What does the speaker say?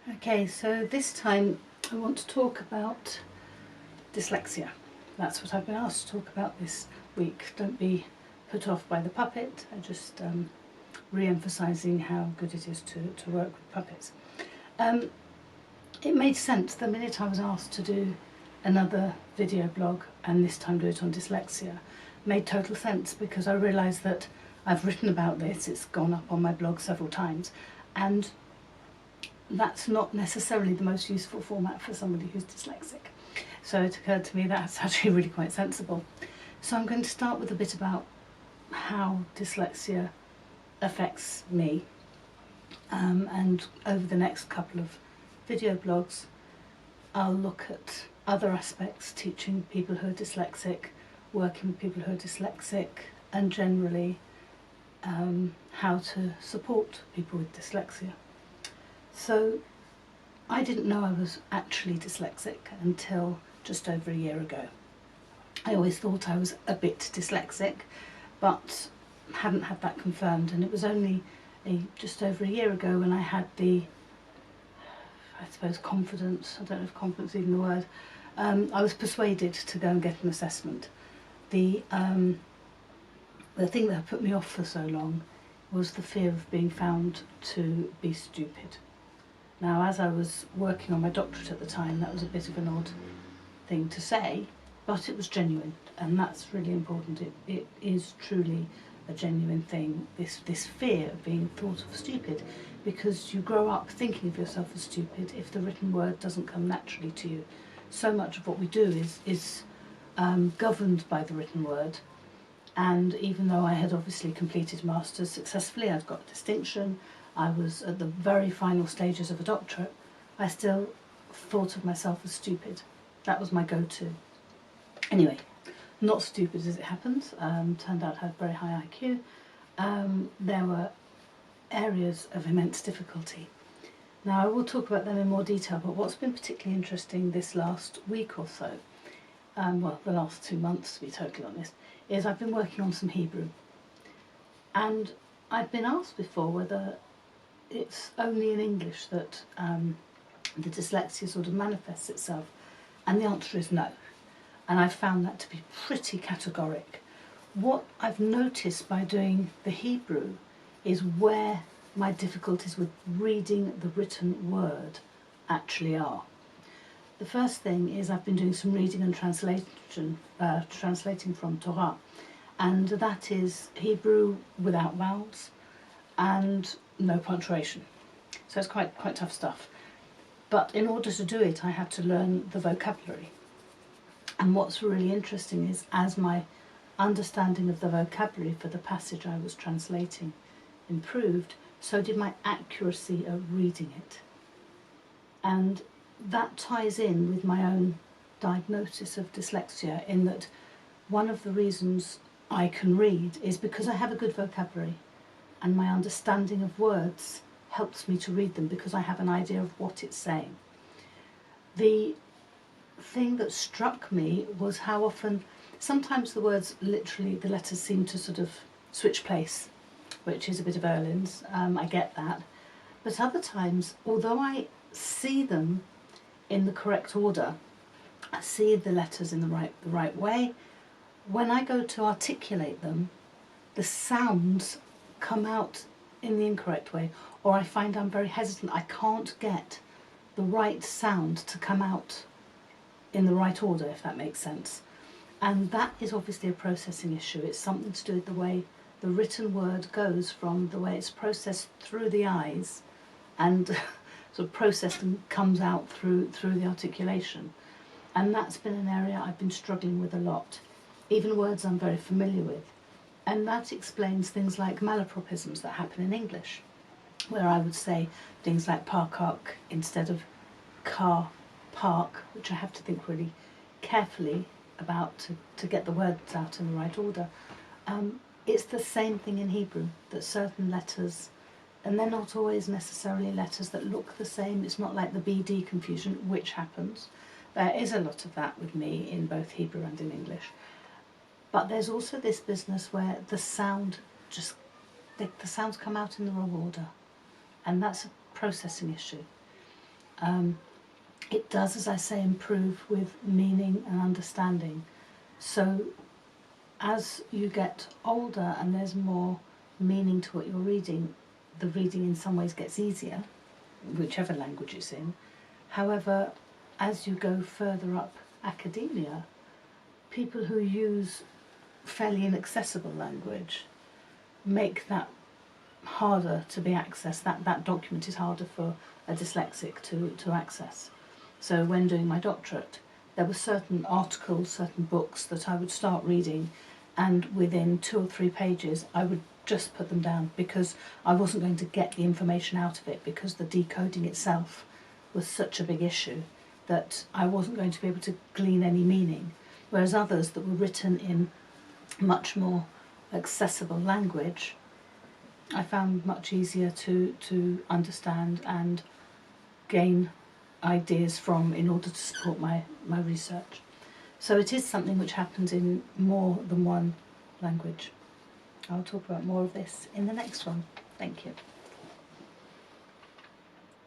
Okay, so this time I want to talk about dyslexia. That's what I've been asked to talk about this week. Don't be put off by the puppet. I'm just re-emphasising how good it is to work with puppets. It made sense the minute I was asked to do another video blog, and this time do it on dyslexia. Made total sense because I realised that I've written about this, it's gone up on my blog several times, and that's not necessarily the most useful format for somebody who's dyslexic. So it occurred to me that's actually really quite sensible. So I'm going to start with a bit about how dyslexia affects me, and over the next couple of video blogs I'll look at other aspects, teaching people who are dyslexic, working with people who are dyslexic, and generally how to support people with dyslexia. So I didn't know I was actually dyslexic until just over a year ago. I always thought I was a bit dyslexic, but hadn't had that confirmed, and it was only just over a year ago when I had the, I suppose, confidence, I don't know if confidence is even the word, I was persuaded to go and get an assessment. The thing that had put me off for so long was the fear of being found to be stupid. Now, as I was working on my doctorate at the time, that was a bit of an odd thing to say, but it was genuine, and that's really important. It is truly a genuine thing, this fear of being thought of stupid, because you grow up thinking of yourself as stupid if the written word doesn't come naturally to you. So much of what we do is governed by the written word, and even though I had obviously completed masters successfully, I'd got a distinction, I was at the very final stages of a doctorate, I still thought of myself as stupid. That was my go-to. Anyway, not stupid as it happens, turned out I had very high IQ. There were areas of immense difficulty. Now I will talk about them in more detail, but what's been particularly interesting this last week or so, well, the last 2 months to be totally honest, is I've been working on some Hebrew. And I've been asked before whether it's only in English that the dyslexia sort of manifests itself, and the answer is no. And I've found that to be pretty categoric. What I've noticed by doing the Hebrew is where my difficulties with reading the written word actually are. The first thing is I've been doing some reading and translating from Torah, and that is Hebrew without vowels and no punctuation. So it's quite tough stuff. But in order to do it, I had to learn the vocabulary. And what's really interesting is, as my understanding of the vocabulary for the passage I was translating improved, so did my accuracy of reading it. And that ties in with my own diagnosis of dyslexia, in that one of the reasons I can read is because I have a good vocabulary, and my understanding of words helps me to read them because I have an idea of what it's saying. The thing that struck me was how often, sometimes the words literally, the letters seem to sort of switch place, which is a bit of Erlin's, I get that. But other times, although I see them in the correct order, I see the letters in the right way, when I go to articulate them, the sounds come out in the incorrect way, or I find I'm very hesitant. I can't get the right sound to come out in the right order, if that makes sense. And that is obviously a processing issue. It's something to do with the way the written word goes from the way it's processed through the eyes and sort of processed and comes out through the articulation. And that's been an area I've been struggling with a lot, even words I'm very familiar with. And that explains things like malapropisms that happen in English, where I would say things like park instead of car park, which I have to think really carefully about to get the words out in the right order. It's the same thing in Hebrew, that certain letters, and they're not always necessarily letters that look the same. It's not like the BD confusion, which happens. There is a lot of that with me in both Hebrew and in English. But there's also this business where the sound just, the sounds come out in the wrong order, and that's a processing issue. it does, as I say, improve with meaning and understanding. So as you get older and there's more meaning to what you're reading, the reading in some ways gets easier, whichever language it's in. However, as you go further up academia, people who use fairly inaccessible language make that harder to be accessed. That document is harder for a dyslexic to access. So when doing my doctorate, there were certain articles, certain books that I would start reading, and within 2 or 3 pages I would just put them down, because I wasn't going to get the information out of it, because the decoding itself was such a big issue that I wasn't going to be able to glean any meaning. Whereas others that were written in much more accessible language, I found much easier to understand and gain ideas from in order to support my research. So it is something which happens in more than one language. I'll talk about more of this in the next one. Thank you.